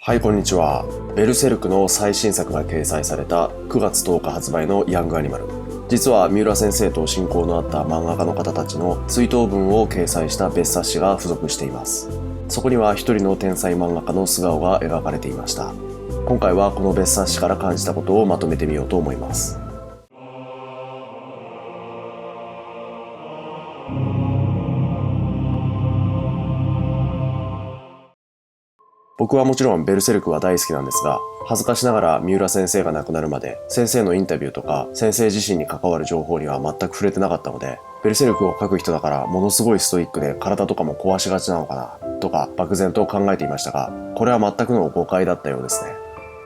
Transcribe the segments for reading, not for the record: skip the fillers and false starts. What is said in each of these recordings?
はい、こんにちは。ベルセルクの最新作が掲載された9月10日発売のヤングアニマル。実は三浦先生と親交のあった漫画家の方たちの追悼文を掲載した別冊子が付属しています。そこには一人の天才漫画家の素顔が描かれていました。今回はこの別冊子から感じたことをまとめてみようと思います。僕はもちろんベルセルクは大好きなんですが、恥ずかしながら三浦先生が亡くなるまで先生のインタビューとか先生自身に関わる情報には全く触れてなかったので、ベルセルクを書く人だからものすごいストイックで体とかも壊しがちなのかなとか漠然と考えていましたが、これは全くの誤解だったようですね。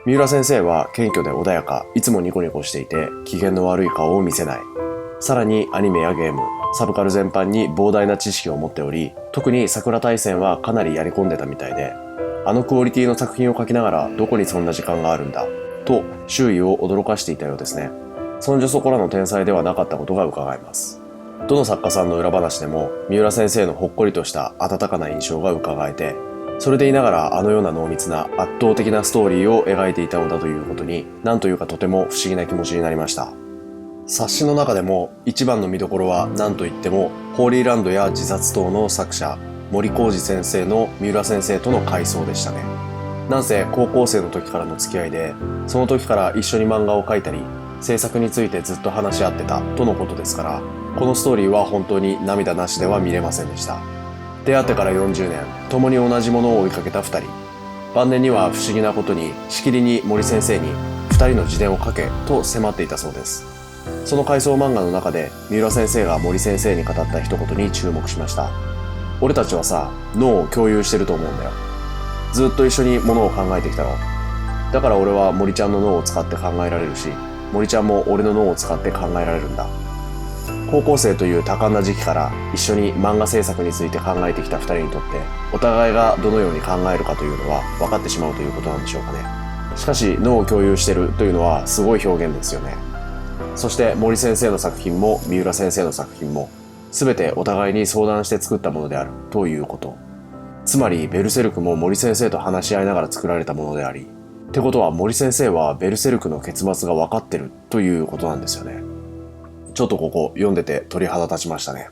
三浦先生は謙虚で穏やか、いつもニコニコしていて機嫌の悪い顔を見せない。さらにアニメやゲーム、サブカル全般に膨大な知識を持っており、特に桜大戦はかなりやり込んでたみたいで、あのクオリティの作品を書きながらどこにそんな時間があるんだと周囲を驚かしていたようですね。そんじょそこらの天才ではなかったことが伺えます。どの作家さんの裏話でも三浦先生のほっこりとした温かな印象が伺えて、それでいながらあのような濃密な圧倒的なストーリーを描いていたのだということに、なんというかとても不思議な気持ちになりました。冊子の中でも一番の見どころは何といってもホーリーランドや自殺島の作者森浩二先生の三浦先生との回想でしたね。なんせ高校生の時からの付き合いで、その時から一緒に漫画を描いたり制作についてずっと話し合ってたとのことですから、このストーリーは本当に涙なしでは見れませんでした。出会ってから40年、共に同じものを追いかけた2人。晩年には不思議なことにしきりに森先生に2人の自伝を書けと迫っていたそうです。その回想漫画の中で三浦先生が森先生に語った一言に注目しました。俺たちはさ、脳を共有してると思うんだよ。ずっと一緒にものを考えてきたろ。だから俺は森ちゃんの脳を使って考えられるし、森ちゃんも俺の脳を使って考えられるんだ。高校生という多感な時期から一緒に漫画制作について考えてきた二人にとって、お互いがどのように考えるかというのは分かってしまうということなんでしょうかね。しかし脳を共有してるというのはすごい表現ですよね。そして森先生の作品も三浦先生の作品も全てお互いに相談して作ったものであるということ。つまりベルセルクも森先生と話し合いながら作られたものであり、ってことは森先生はベルセルクの結末が分かってるということなんですよね。ちょっとここ読んでて鳥肌立ちましたね。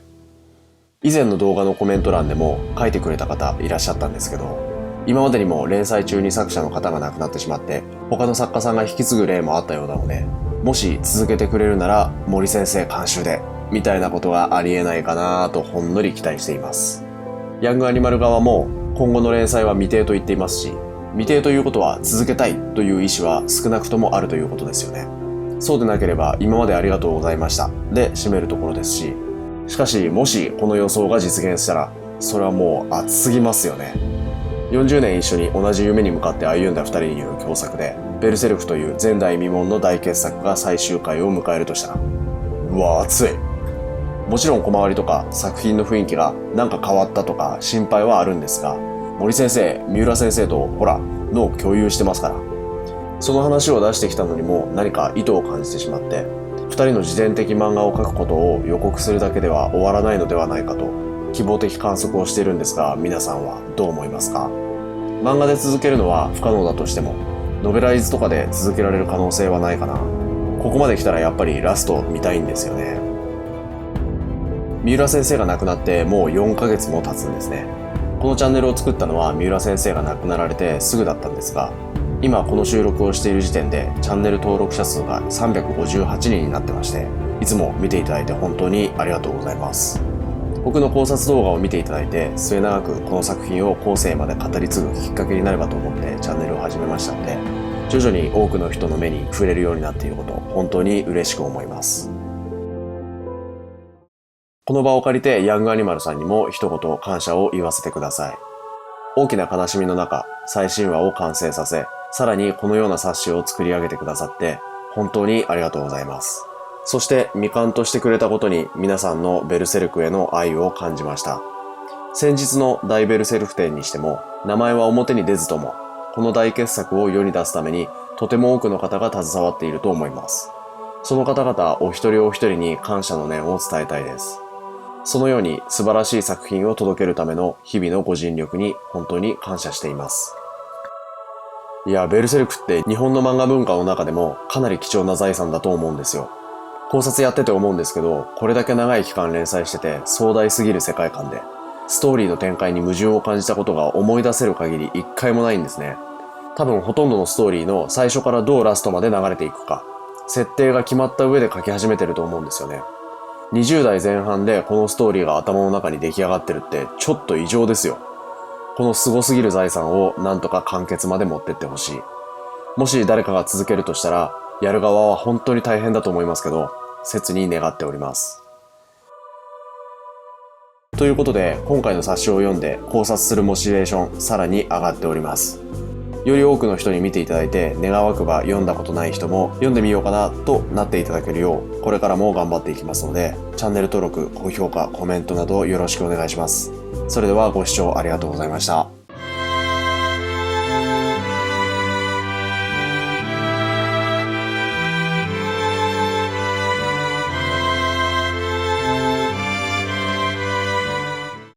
以前の動画のコメント欄でも書いてくれた方いらっしゃったんですけど、今までにも連載中に作者の方が亡くなってしまって他の作家さんが引き継ぐ例もあったようなので、もし続けてくれるなら森先生監修でみたいなことがありえないかなとほんのり期待しています。ヤングアニマル側も今後の連載は未定と言っていますし、未定ということは続けたいという意思は少なくともあるということですよね。そうでなければ今までありがとうございましたで締めるところですし、しかしもしこの予想が実現したらそれはもう熱すぎますよね。40年一緒に同じ夢に向かって歩んだ2人による共作で、ベルセルクという前代未聞の大傑作が最終回を迎えるとしたら、うわ熱い。もちろん小回りとか作品の雰囲気がなんか変わったとか心配はあるんですが、森先生、三浦先生とほら脳を共有してますから、その話を出してきたのにも何か意図を感じてしまって、2人の自伝的漫画を描くことを予告するだけでは終わらないのではないかと希望的観測をしているんですが、皆さんはどう思いますか？漫画で続けるのは不可能だとしても、ノベライズとかで続けられる可能性はないかな。ここまで来たらやっぱりラスト見たいんですよね。三浦先生が亡くなってもう4ヶ月も経つんですね。このチャンネルを作ったのは三浦先生が亡くなられてすぐだったんですが、今この収録をしている時点でチャンネル登録者数が358人になってまして、いつも見ていただいて本当にありがとうございます。僕の考察動画を見ていただいて末永くこの作品を後世まで語り継ぐきっかけになればと思ってチャンネルを始めましたので、徐々に多くの人の目に触れるようになっていること、本当に嬉しく思います。この場を借りてヤングアニマルさんにも一言感謝を言わせてください。大きな悲しみの中、最新話を完成させ、さらにこのような冊子を作り上げてくださって本当にありがとうございます。そして未完としてくれたことに皆さんのベルセルクへの愛を感じました。先日の大ベルセルク展にしても、名前は表に出ずともこの大傑作を世に出すためにとても多くの方が携わっていると思います。その方々お一人お一人に感謝の念を伝えたいです。そのように素晴らしい作品を届けるための日々のご尽力に本当に感謝しています。いや、ベルセルクって日本の漫画文化の中でもかなり貴重な財産だと思うんですよ。考察やってて思うんですけど、これだけ長い期間連載してて壮大すぎる世界観で、ストーリーの展開に矛盾を感じたことが思い出せる限り一回もないんですね。多分ほとんどのストーリーの最初からどうラストまで流れていくか、設定が決まった上で書き始めてると思うんですよね。20代前半でこのストーリーが頭の中に出来上がってるってちょっと異常ですよ。この凄すぎる財産をなんとか完結まで持ってってほしい。もし誰かが続けるとしたら、やる側は本当に大変だと思いますけど、切に願っております。ということで、今回の冊子を読んで考察するモチベーションさらに上がっております。より多くの人に見ていただいて、願わくば読んだことない人も読んでみようかなとなっていただけるよう、これからも頑張っていきますので、チャンネル登録、高評価、コメントなどよろしくお願いします。それではご視聴ありがとうございました。